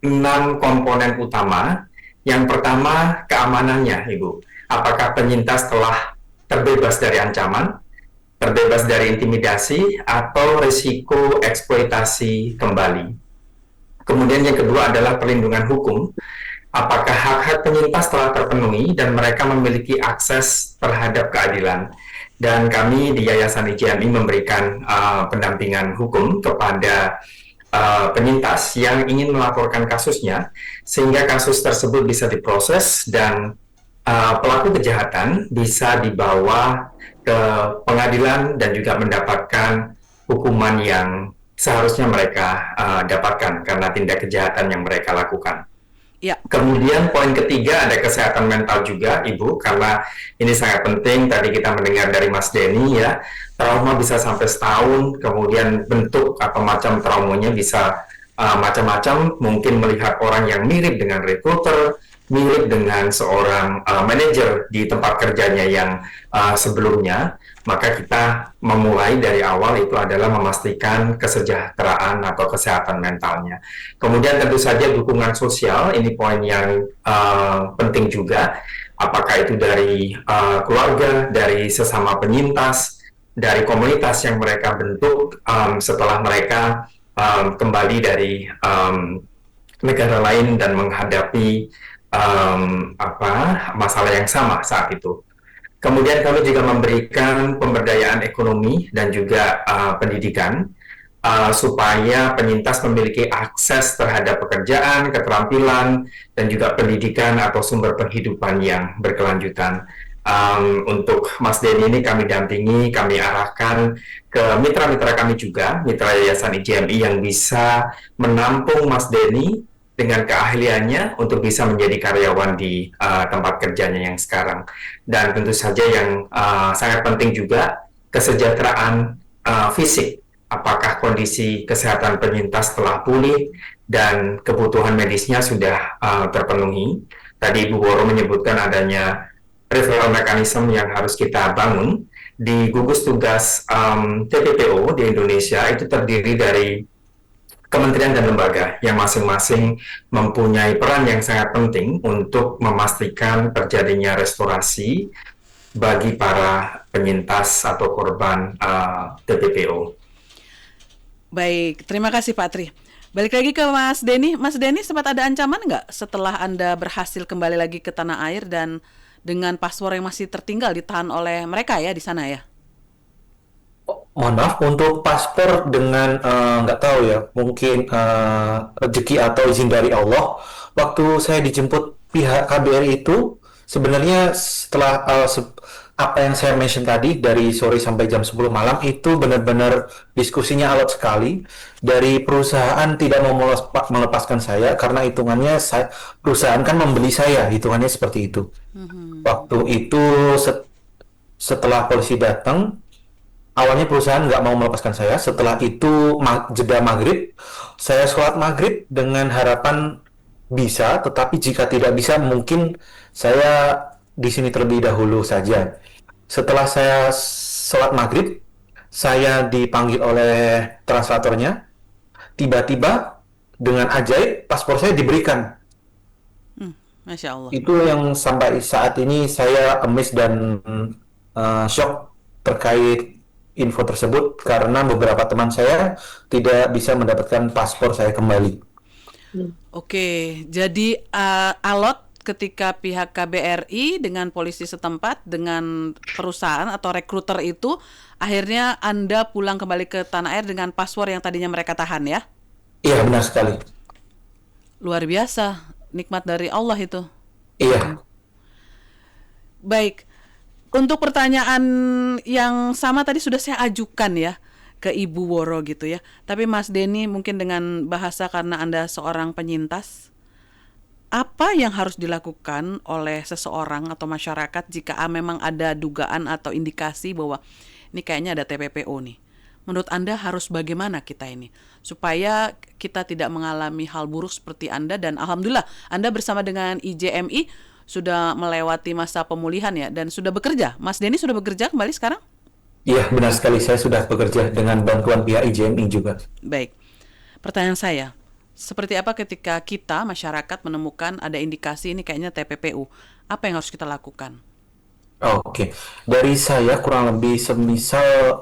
6 komponen utama. Yang pertama, keamanannya, Ibu. Apakah penyintas telah terbebas dari ancaman, terbebas dari intimidasi, atau risiko eksploitasi kembali. Kemudian yang kedua adalah perlindungan hukum. Apakah hak-hak penyintas telah terpenuhi dan mereka memiliki akses terhadap keadilan. Dan kami di Yayasan IJMI memberikan pendampingan hukum kepada penyintas yang ingin melaporkan kasusnya, sehingga kasus tersebut bisa diproses dan pelaku kejahatan bisa dibawa ke pengadilan dan juga mendapatkan hukuman yang seharusnya mereka dapatkan karena tindak kejahatan yang mereka lakukan. Ya. Kemudian poin ketiga ada kesehatan mental juga, Ibu, karena ini sangat penting. Tadi kita mendengar dari Mas Denny ya, trauma bisa sampai setahun, kemudian bentuk atau macam traumanya bisa macam-macam. Mungkin melihat orang yang mirip dengan recruiter, mirip dengan seorang manajer di tempat kerjanya yang sebelumnya. Maka kita memulai dari awal itu adalah memastikan kesejahteraan atau kesehatan mentalnya. Kemudian tentu saja dukungan sosial, ini poin yang penting juga. Apakah itu dari keluarga, dari sesama penyintas, dari komunitas yang mereka bentuk setelah mereka kembali dari negara lain dan menghadapi masalah yang sama saat itu. Kemudian kami juga memberikan pemberdayaan ekonomi dan juga pendidikan supaya penyintas memiliki akses terhadap pekerjaan, keterampilan, dan juga pendidikan atau sumber penghidupan yang berkelanjutan. Untuk Mas Denny ini kami dampingi, kami arahkan ke mitra-mitra kami juga, mitra Yayasan IJMI yang bisa menampung Mas Denny dengan keahliannya untuk bisa menjadi karyawan di tempat kerjanya yang sekarang. Dan tentu saja yang sangat penting juga kesejahteraan fisik. Apakah kondisi kesehatan penyintas telah pulih dan kebutuhan medisnya sudah terpenuhi. Tadi Ibu Woro menyebutkan adanya referral mechanism yang harus kita bangun di gugus tugas TPPO di Indonesia itu terdiri dari kementerian dan lembaga yang masing-masing mempunyai peran yang sangat penting untuk memastikan terjadinya restorasi bagi para penyintas atau korban TPPO. Baik, terima kasih Pak Tri. Balik lagi ke Mas Denny. Mas Denny, sempat ada ancaman nggak setelah Anda berhasil kembali lagi ke tanah air dan dengan paspor yang masih tertinggal ditahan oleh mereka ya di sana ya? Mohon maaf, untuk paspor dengan nggak tahu ya, mungkin rezeki atau izin dari Allah. Waktu saya dijemput pihak KBRI itu, sebenarnya setelah apa yang saya mention tadi, dari sore sampai jam 10 malam, itu benar-benar diskusinya alot sekali. Dari perusahaan tidak mau melepaskan saya, karena hitungannya perusahaan kan membeli saya, hitungannya seperti itu. Waktu itu setelah polisi datang, awalnya perusahaan nggak mau melepaskan saya. Setelah itu jeda maghrib, saya sholat maghrib dengan harapan bisa, tetapi jika tidak bisa mungkin saya di sini terlebih dahulu saja. Setelah saya sholat maghrib, saya dipanggil oleh translatornya. Tiba-tiba dengan ajaib paspor saya diberikan. Masya Allah. Itu yang sampai saat ini saya amazed dan shock terkait info tersebut, karena beberapa teman saya tidak bisa mendapatkan paspor saya kembali. Oke, jadi alot ketika pihak KBRI dengan polisi setempat, dengan perusahaan atau rekruter itu, akhirnya Anda pulang kembali ke tanah air dengan paspor yang tadinya mereka tahan ya? Iya, benar sekali. Luar biasa, nikmat dari Allah itu. Iya. Baik, untuk pertanyaan yang sama tadi sudah saya ajukan ya ke Ibu Woro gitu ya. Tapi Mas Denny mungkin dengan bahasa, karena Anda seorang penyintas, apa yang harus dilakukan oleh seseorang atau masyarakat jika memang ada dugaan atau indikasi bahwa ini kayaknya ada TPPO nih? Menurut Anda harus bagaimana kita ini supaya kita tidak mengalami hal buruk seperti Anda? Dan alhamdulillah Anda bersama dengan IJMI sudah melewati masa pemulihan ya, dan sudah bekerja. Mas Denny sudah bekerja kembali sekarang? Iya, benar sekali. Saya sudah bekerja dengan bantuan pihak IJMI juga. Baik, pertanyaan saya, seperti apa ketika kita, masyarakat, menemukan ada indikasi ini kayaknya TPPU? Apa yang harus kita lakukan? Oke. Dari saya kurang lebih semisal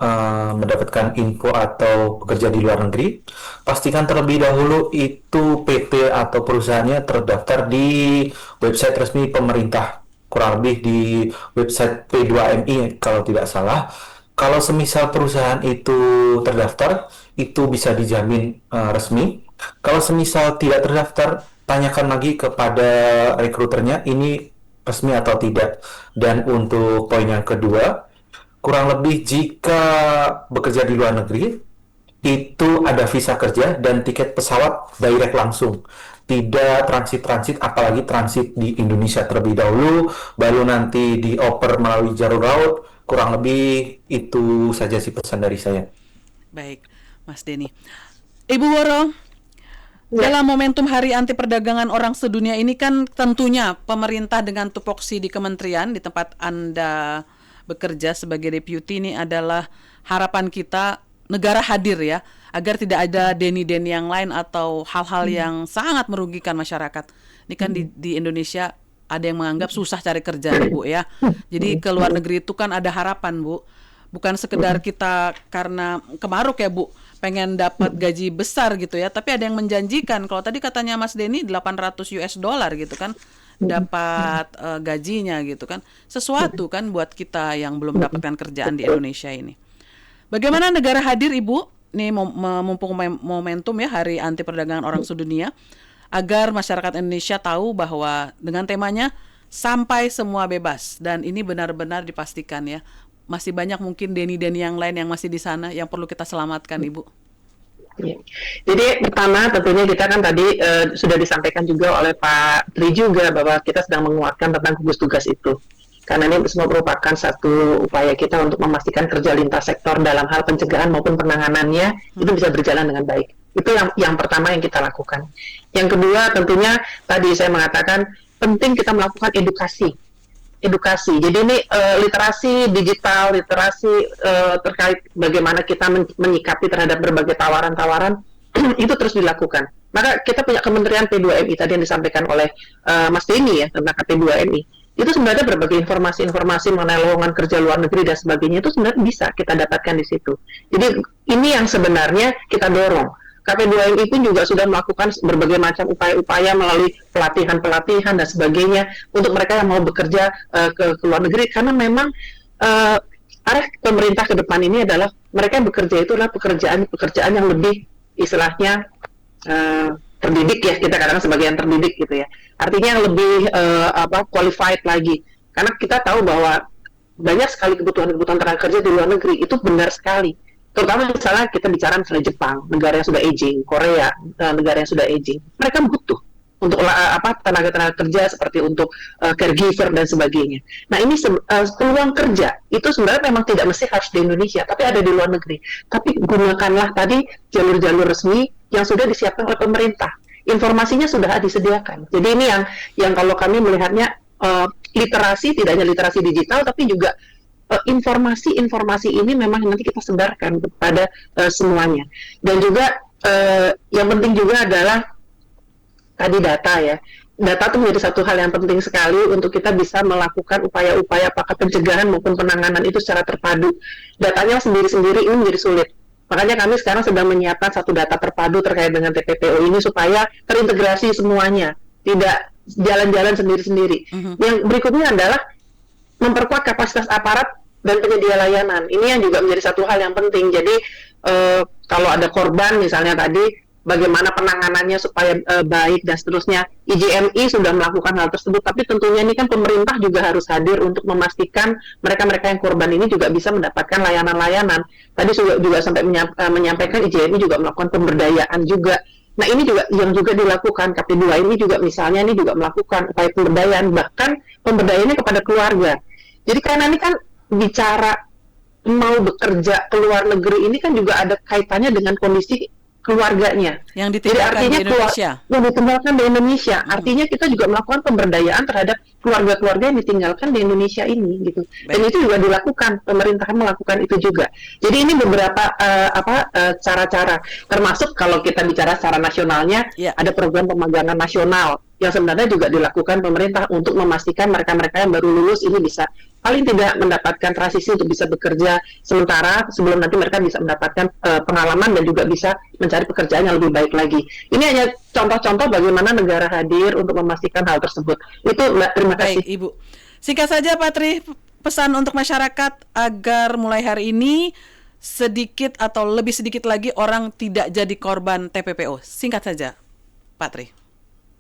mendapatkan info atau bekerja di luar negeri, pastikan terlebih dahulu itu PT atau perusahaannya terdaftar di website resmi pemerintah, kurang lebih di website P2MI kalau tidak salah. Kalau semisal perusahaan itu terdaftar, itu bisa dijamin resmi. Kalau semisal tidak terdaftar, tanyakan lagi kepada rekruternya ini resmi atau tidak. Dan untuk poin yang kedua, kurang lebih jika bekerja di luar negeri, itu ada visa kerja dan tiket pesawat direct langsung. Tidak transit-transit, apalagi transit di Indonesia terlebih dahulu, baru nanti dioper melalui jalur laut. Kurang lebih itu saja sih pesan dari saya. Baik, Mas Denny. Ibu Woro, dalam momentum Hari Anti Perdagangan Orang Sedunia ini kan tentunya pemerintah dengan tupoksi di kementerian di tempat Anda bekerja sebagai deputy ini adalah harapan kita negara hadir ya, agar tidak ada deni-deni yang lain atau hal-hal yang sangat merugikan masyarakat. Ini kan di Indonesia ada yang menganggap susah cari kerja Bu ya. Jadi ke luar negeri itu kan ada harapan Bu. Bukan sekedar kita karena kemaruk ya Bu, pengen dapat gaji besar gitu ya, tapi ada yang menjanjikan. Kalau tadi katanya Mas Denny $800 gitu kan dapat gajinya gitu kan. Sesuatu kan buat kita yang belum mendapatkan kerjaan di Indonesia ini. Bagaimana negara hadir Ibu? Nih mumpung momentum ya Hari Anti Perdagangan Orang Sedunia, agar masyarakat Indonesia tahu bahwa dengan temanya sampai semua bebas, dan ini benar-benar dipastikan ya. Masih banyak mungkin deni-deni yang lain yang masih di sana yang perlu kita selamatkan, Ibu. Ya. Jadi pertama tentunya kita kan tadi sudah disampaikan juga oleh Pak Tri juga bahwa kita sedang menguatkan tentang gugus tugas itu. Karena ini semua merupakan satu upaya kita untuk memastikan kerja lintas sektor dalam hal pencegahan maupun penanganannya itu bisa berjalan dengan baik. Itu yang pertama yang kita lakukan. Yang kedua tentunya tadi saya mengatakan penting kita melakukan edukasi edukasi. Jadi ini literasi digital, literasi terkait bagaimana kita menyikapi terhadap berbagai tawaran-tawaran itu terus dilakukan. Maka kita punya Kementerian P2MI tadi yang disampaikan oleh Mas Denny ya tentang P2MI. Itu sebenarnya berbagai informasi-informasi mengenai lowongan kerja luar negeri dan sebagainya itu sebenarnya bisa kita dapatkan di situ. Jadi ini yang sebenarnya kita dorong. KP2MI pun juga sudah melakukan berbagai macam upaya-upaya melalui pelatihan-pelatihan dan sebagainya untuk mereka yang mau bekerja ke luar negeri, karena memang arah pemerintah ke depan ini adalah mereka yang bekerja itu adalah pekerjaan yang lebih istilahnya terdidik ya, kita katakan sebagai yang terdidik gitu ya. Artinya yang lebih qualified lagi. Karena kita tahu bahwa banyak sekali kebutuhan-kebutuhan tenaga kerja di luar negeri, itu benar sekali. Terutama misalnya kita bicara misalnya Jepang, negara yang sudah aging, Korea, negara yang sudah aging. Mereka butuh untuk tenaga-tenaga kerja seperti untuk caregiver dan sebagainya. Nah ini peluang kerja itu sebenarnya memang tidak mesti harus di Indonesia, tapi ada di luar negeri. Tapi gunakanlah tadi jalur-jalur resmi yang sudah disiapkan oleh pemerintah. Informasinya sudah disediakan. Jadi ini yang kalau kami melihatnya literasi, tidak hanya literasi digital, tapi juga informasi-informasi ini memang nanti kita sebarkan kepada semuanya. Dan juga yang penting juga adalah tadi data ya. Data itu menjadi satu hal yang penting sekali untuk kita bisa melakukan upaya-upaya apakah pencegahan maupun penanganan itu secara terpadu. Datanya sendiri-sendiri ini menjadi sulit. Makanya kami sekarang sedang menyiapkan satu data terpadu terkait dengan TPPO ini supaya terintegrasi semuanya, tidak jalan-jalan sendiri-sendiri. Yang berikutnya adalah memperkuat kapasitas aparat dan penyedia layanan. Ini yang juga menjadi satu hal yang penting. Jadi kalau ada korban misalnya tadi, bagaimana penanganannya supaya baik dan seterusnya. IJMI sudah melakukan hal tersebut, tapi tentunya ini kan pemerintah juga harus hadir untuk memastikan mereka-mereka yang korban ini juga bisa mendapatkan layanan-layanan. Tadi juga sampai menyampaikan IJMI juga melakukan pemberdayaan juga. Nah ini juga yang juga dilakukan, KP2 ini juga misalnya ini juga melakukan upaya pemberdayaan, bahkan pemberdayaannya kepada keluarga. Jadi karena ini kan bicara mau bekerja ke luar negeri ini kan juga ada kaitannya dengan kondisi keluarganya. Yang ditinggalkan di Indonesia. Yang ditinggalkan di Indonesia. Artinya kita juga melakukan pemberdayaan terhadap keluarga-keluarga yang ditinggalkan di Indonesia ini gitu. Dan itu juga dilakukan, pemerintah melakukan itu juga. Jadi ini beberapa cara-cara, termasuk kalau kita bicara secara nasionalnya, ada program pemagangan nasional yang sebenarnya juga dilakukan pemerintah untuk memastikan mereka-mereka yang baru lulus ini bisa paling tidak mendapatkan transisi untuk bisa bekerja sementara sebelum nanti mereka bisa mendapatkan pengalaman dan juga bisa mencari pekerjaan yang lebih baik lagi. Ini hanya contoh-contoh bagaimana negara hadir untuk memastikan hal tersebut. Itu Mbak, terima kasih. Baik, Ibu. Singkat saja Pak Tri, pesan untuk masyarakat agar mulai hari ini sedikit atau lebih sedikit lagi orang tidak jadi korban TPPO. Singkat saja, Pak Tri.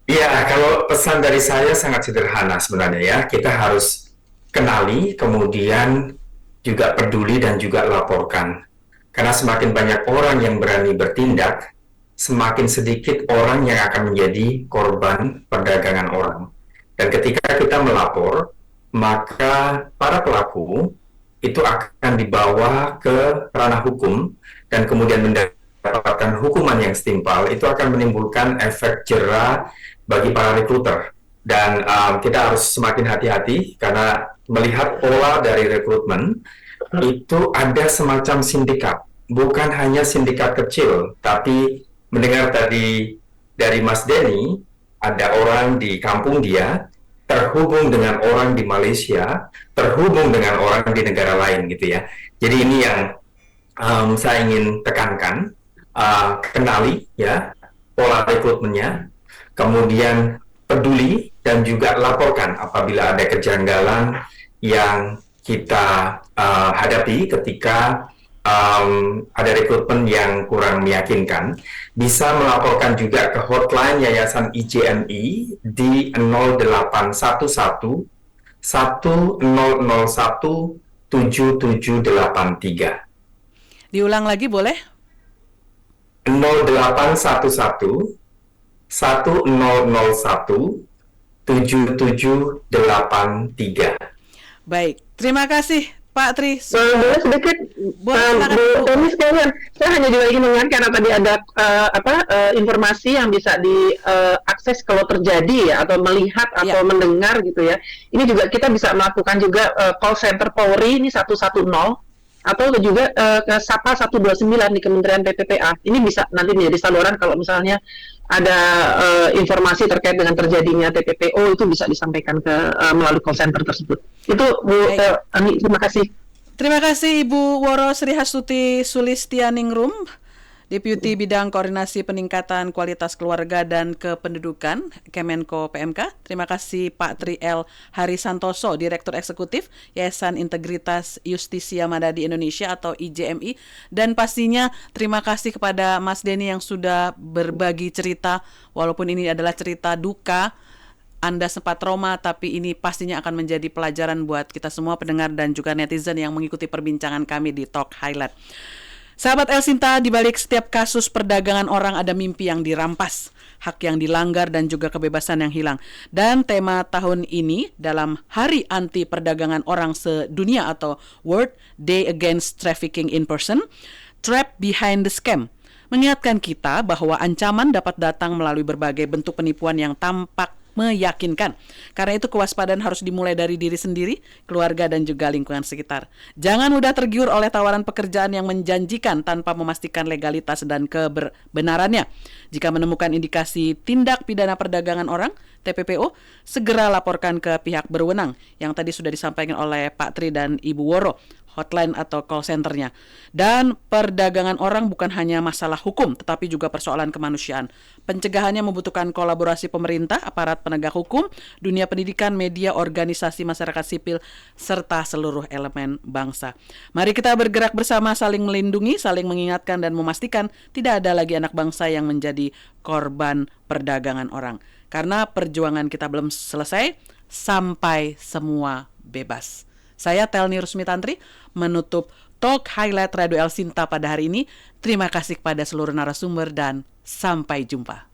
Iya, kalau pesan dari saya sangat sederhana sebenarnya ya. Kita harus kenali, kemudian juga peduli dan juga laporkan. Karena semakin banyak orang yang berani bertindak, semakin sedikit orang yang akan menjadi korban perdagangan orang. Dan ketika kita melapor, maka para pelaku itu akan dibawa ke ranah hukum dan kemudian mendapatkan hukuman yang setimpal. Itu akan menimbulkan efek jera bagi para rekruter. Dan kita harus semakin hati-hati karena melihat pola dari rekrutmen itu ada semacam sindikat, bukan hanya sindikat kecil, tapi mendengar tadi dari Mas Denny, ada orang di kampung dia terhubung dengan orang di Malaysia, terhubung dengan orang di negara lain gitu ya. Jadi ini yang saya ingin tekankan, kenali ya pola rekrutmennya, kemudian peduli dan juga laporkan apabila ada kejanggalan yang kita hadapi ketika ada rekrutmen yang kurang meyakinkan. Bisa melaporkan juga ke hotline Yayasan IJMI di 0811 1001 7783. Diulang lagi boleh? 0811 1001 7783. Baik, terima kasih Pak Tri. Boleh sedikit, Silakan, Bu Bu. Tony sekalian. Saya hanya juga ingin mengingatkan karena tadi ada informasi yang bisa diakses kalau terjadi ya, atau melihat atau mendengar gitu ya. Ini juga kita bisa melakukan juga call center Polri ini 110 atau juga ke SAPA 129 di Kementerian PPPA. Ini bisa nanti menjadi saluran kalau misalnya ada informasi terkait dengan terjadinya TPPO, itu bisa disampaikan ke melalui call center tersebut. Itu Bu Ani, terima kasih. Terima kasih Ibu Woro Sri Hastuti Sulistianingrum, Deputi Bidang Koordinasi Peningkatan Kualitas Keluarga dan Kependudukan Kemenko PMK. Terima kasih Pak Tri L. Harisantoso, Direktur Eksekutif Yayasan Integritas Justisia Madadi Indonesia atau IJMI. Dan pastinya terima kasih kepada Mas Denny yang sudah berbagi cerita, walaupun ini adalah cerita duka. Anda sempat trauma, tapi ini pastinya akan menjadi pelajaran buat kita semua pendengar dan juga netizen yang mengikuti perbincangan kami di Talk Highlight. Sahabat El Sinta, di balik setiap kasus perdagangan orang ada mimpi yang dirampas, hak yang dilanggar dan juga kebebasan yang hilang. Dan tema tahun ini dalam Hari Anti Perdagangan Orang Sedunia atau World Day Against Trafficking in Person, Trapped Behind the Scam, mengingatkan kita bahwa ancaman dapat datang melalui berbagai bentuk penipuan yang tampak meyakinkan. Karena itu kewaspadaan harus dimulai dari diri sendiri, keluarga dan juga lingkungan sekitar. Jangan mudah tergiur oleh tawaran pekerjaan yang menjanjikan tanpa memastikan legalitas dan kebenarannya. Jika menemukan indikasi tindak pidana perdagangan orang, TPPO, segera laporkan ke pihak berwenang yang tadi sudah disampaikan oleh Pak Tri dan Ibu Woro, hotline atau call centernya. Dan perdagangan orang bukan hanya masalah hukum, tetapi juga persoalan kemanusiaan. Pencegahannya membutuhkan kolaborasi pemerintah, aparat penegak hukum, dunia pendidikan, media, organisasi masyarakat sipil, serta seluruh elemen bangsa. Mari kita bergerak bersama, saling melindungi, saling mengingatkan, dan memastikan tidak ada lagi anak bangsa yang menjadi korban perdagangan orang. Karena perjuangan kita belum selesai sampai semua bebas. Saya Telni Rusmitantri menutup Talk Highlight Radio El Sinta pada hari ini. Terima kasih kepada seluruh narasumber dan sampai jumpa.